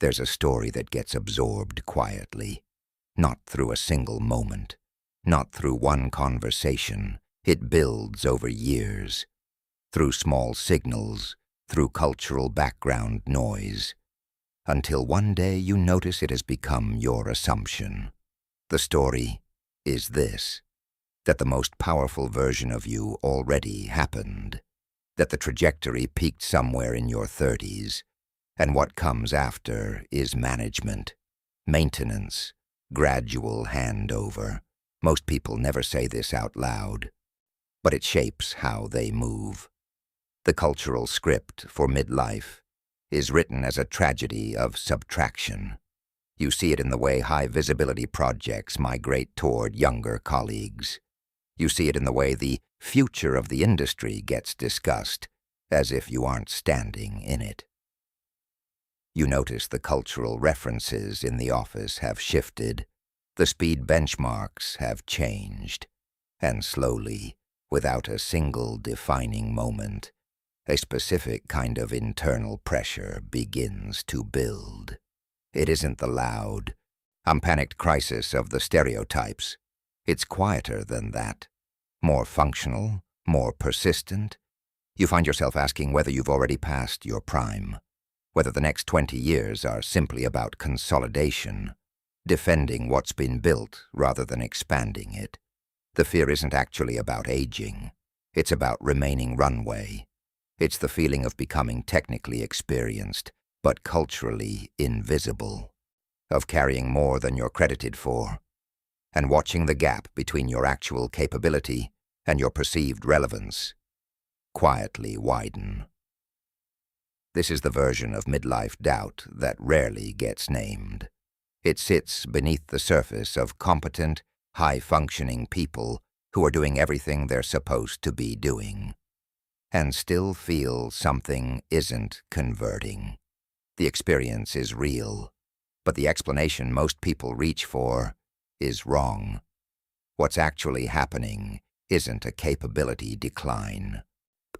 There's a story that gets absorbed quietly, not through a single moment, not through one conversation. It builds over years, through small signals, through cultural background noise, until one day you notice it has become your assumption. The story is this: that the most powerful version of you already happened, that the trajectory peaked somewhere in your 30s, and what comes after is management, maintenance, gradual handover. Most people never say this out loud, but it shapes how they move. The cultural script for midlife is written as a tragedy of subtraction. You see it in the way high-visibility projects migrate toward younger colleagues. You see it in the way the future of the industry gets discussed, as if you aren't standing in it. You notice the cultural references in the office have shifted, the speed benchmarks have changed, and slowly, without a single defining moment, a specific kind of internal pressure begins to build. It isn't the loud, unpanicked crisis of the stereotypes. It's quieter than that, more functional, more persistent. You find yourself asking whether you've already passed your prime, whether the next 20 years are simply about consolidation, defending what's been built rather than expanding it. The fear isn't actually about aging. It's about remaining runway. It's the feeling of becoming technically experienced, but culturally invisible, of carrying more than you're credited for, and watching the gap between your actual capability and your perceived relevance quietly widen. This is the version of midlife doubt that rarely gets named. It sits beneath the surface of competent, high-functioning people who are doing everything they're supposed to be doing, and still feel something isn't converting. The experience is real, but the explanation most people reach for is wrong. What's actually happening isn't a capability decline.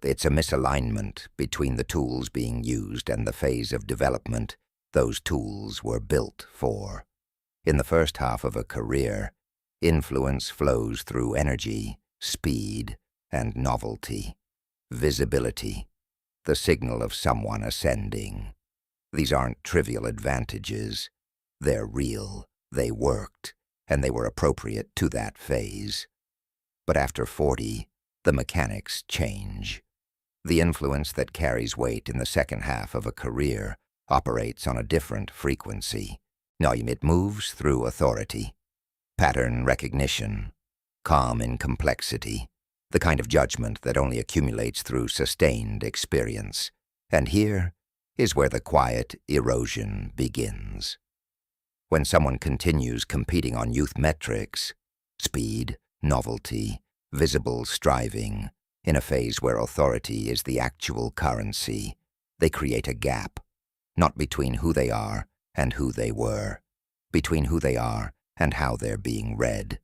It's a misalignment between the tools being used and the phase of development those tools were built for. In the first half of a career, influence flows through energy, speed, and novelty, visibility, the signal of someone ascending. These aren't trivial advantages. They're real, they worked, and they were appropriate to that phase. But after 40, the mechanics change. The influence that carries weight in the second half of a career operates on a different frequency. Now, it moves through authority, pattern recognition, calm in complexity, the kind of judgment that only accumulates through sustained experience. And here is where the quiet erosion begins. When someone continues competing on youth metrics, speed, novelty, visible striving, in a phase where authority is the actual currency, they create a gap, not between who they are and who they were, between who they are and how they're being read.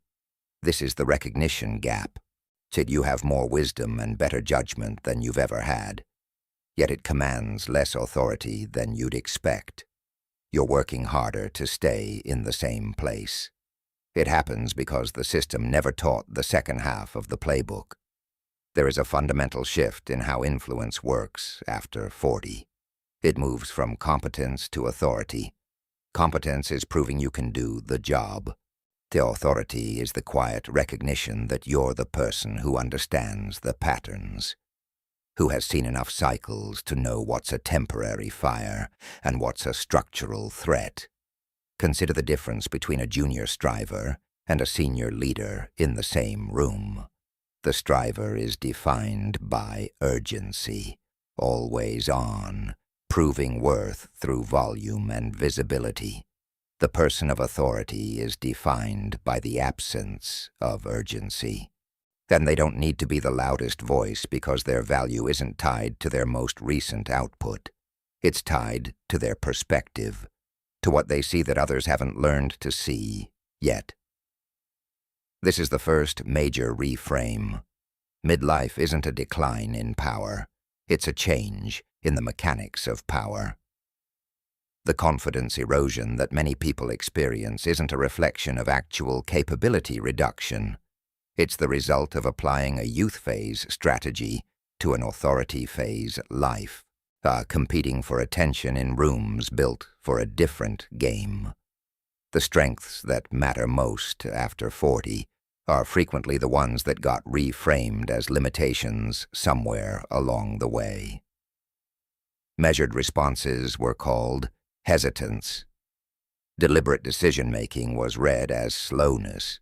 This is the recognition gap. You have more wisdom and better judgment than you've ever had, yet it commands less authority than you'd expect. You're working harder to stay in the same place. It happens because the system never taught the second half of the playbook. There is a fundamental shift in how influence works after 40. It moves from competence to authority. Competence is proving you can do the job. The authority is the quiet recognition that you're the person who understands the patterns, who has seen enough cycles to know what's a temporary fire and what's a structural threat. Consider the difference between a junior striver and a senior leader in the same room. The striver is defined by urgency, always on, proving worth through volume and visibility. The person of authority is defined by the absence of urgency. Then they don't need to be the loudest voice because their value isn't tied to their most recent output. It's tied to their perspective, to what they see that others haven't learned to see yet. This is the first major reframe. Midlife isn't a decline in power. It's a change in the mechanics of power. The confidence erosion that many people experience isn't a reflection of actual capability reduction. It's the result of applying a youth phase strategy to an authority phase life, competing for attention in rooms built for a different game. The strengths that matter most after 40 are frequently the ones that got reframed as limitations somewhere along the way. Measured responses were called hesitance. Deliberate decision-making was read as slowness.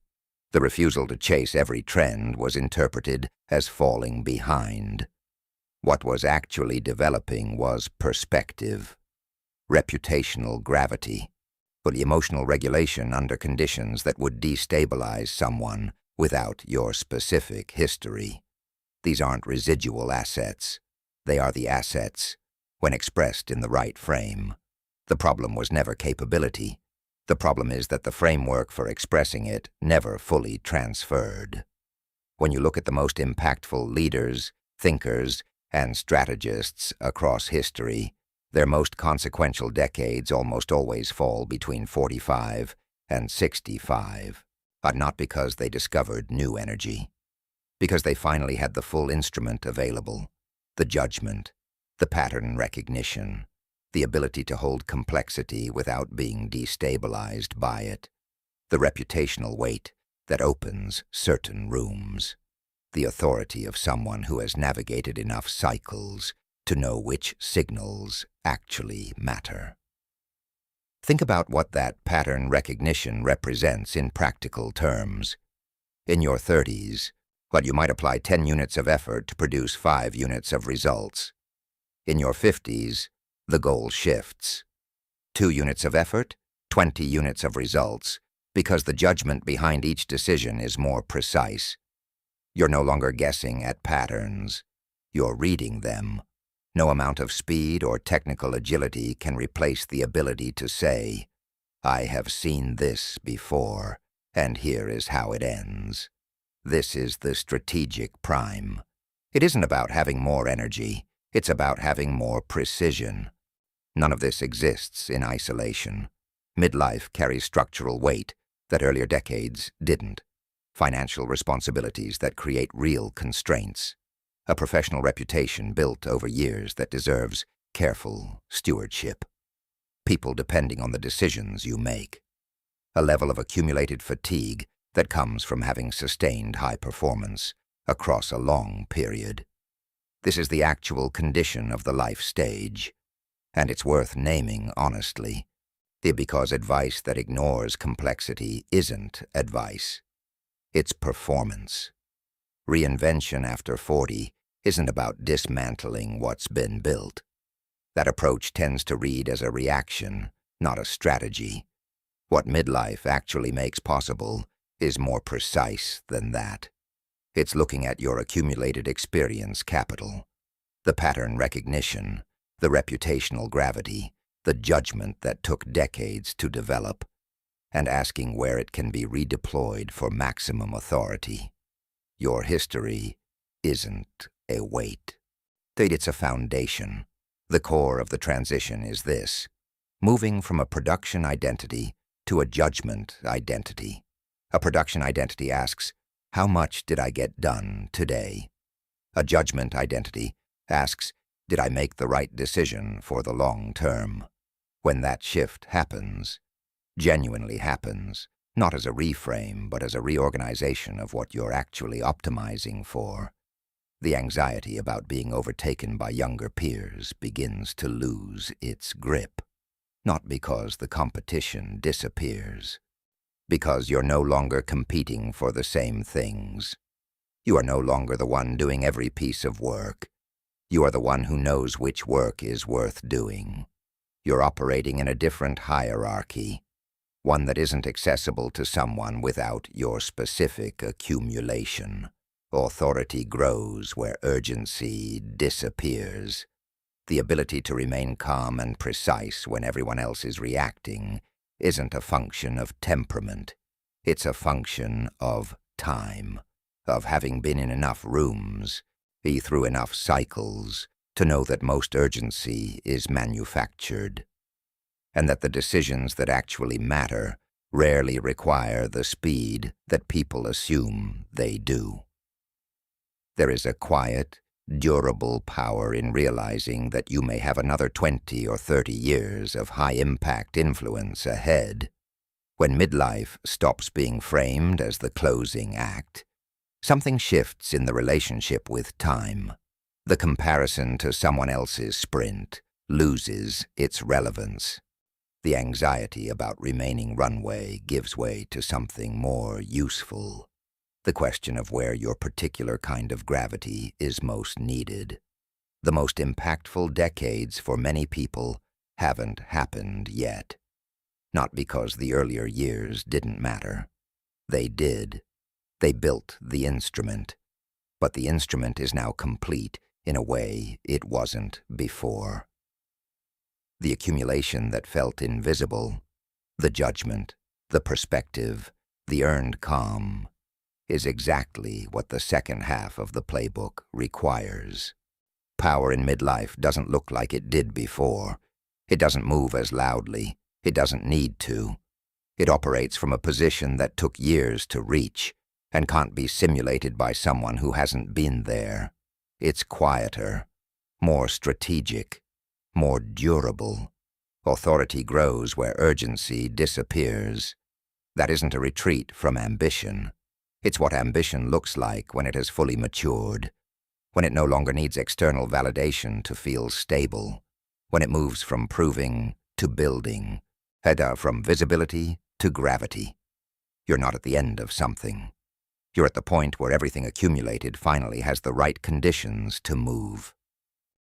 The refusal to chase every trend was interpreted as falling behind. What was actually developing was perspective, reputational gravity, but emotional regulation under conditions that would destabilize someone without your specific history. These aren't residual assets. They are the assets when expressed in the right frame. The problem was never capability. The problem is that the framework for expressing it never fully transferred. When you look at the most impactful leaders, thinkers, and strategists across history, their most consequential decades almost always fall between 45 and 65, but not because they discovered new energy, because they finally had the full instrument available, the judgment, the pattern recognition, the ability to hold complexity without being destabilized by it, the reputational weight that opens certain rooms, the authority of someone who has navigated enough cycles to know which signals actually matter. Think about what that pattern recognition represents in practical terms. In your 30s, you might apply 10 units of effort to produce 5 units of results. In your 50s, the goal shifts. 2 units of effort, 20 units of results, because the judgment behind each decision is more precise. You're no longer guessing at patterns. You're reading them. No amount of speed or technical agility can replace the ability to say, "I have seen this before, and here is how it ends." This is the strategic prime. It isn't about having more energy. It's about having more precision. None of this exists in isolation. Midlife carries structural weight that earlier decades didn't. Financial responsibilities that create real constraints. A professional reputation built over years that deserves careful stewardship. People depending on the decisions you make. A level of accumulated fatigue that comes from having sustained high performance across a long period. This is the actual condition of the life stage, and it's worth naming honestly, because advice that ignores complexity isn't advice. It's performance. Reinvention after 40 isn't about dismantling what's been built. That approach tends to read as a reaction, not a strategy. What midlife actually makes possible is more precise than that. It's looking at your accumulated experience capital, the pattern recognition, the reputational gravity, the judgment that took decades to develop, and asking where it can be redeployed for maximum authority. Your history isn't a weight. It's a foundation. The core of the transition is this: moving from a production identity to a judgment identity. A production identity asks, how much did I get done today? A judgment identity asks, did I make the right decision for the long term? When that shift happens, genuinely happens, not as a reframe, but as a reorganization of what you're actually optimizing for, the anxiety about being overtaken by younger peers begins to lose its grip. Not because the competition disappears, because you're no longer competing for the same things. You are no longer the one doing every piece of work. You are the one who knows which work is worth doing. You're operating in a different hierarchy, one that isn't accessible to someone without your specific accumulation. Authority grows where urgency disappears. The ability to remain calm and precise when everyone else is reacting isn't a function of temperament. It's a function of time, of having been in enough rooms, through enough cycles, to know that most urgency is manufactured. and that the decisions that actually matter rarely require the speed that people assume they do. There is a quiet, durable power in realizing that you may have another 20 or 30 years of high-impact influence ahead. When midlife stops being framed as the closing act, something shifts in the relationship with time. The comparison to someone else's sprint loses its relevance. The anxiety about remaining runway gives way to something more useful. The question of where your particular kind of gravity is most needed. The most impactful decades for many people haven't happened yet. Not because the earlier years didn't matter. They did. They built the instrument. But the instrument is now complete in a way it wasn't before. The accumulation that felt invisible, the judgment, the perspective, the earned calm, is exactly what the second half of the playbook requires. Power in midlife doesn't look like it did before. It doesn't move as loudly. It doesn't need to. It operates from a position that took years to reach and can't be simulated by someone who hasn't been there. It's quieter, more strategic, more durable. Authority grows where urgency disappears. That isn't a retreat from ambition. It's what ambition looks like when it has fully matured, when it no longer needs external validation to feel stable, when it moves from proving to building, and from visibility to gravity. You're not at the end of something. You're at the point where everything accumulated finally has the right conditions to move.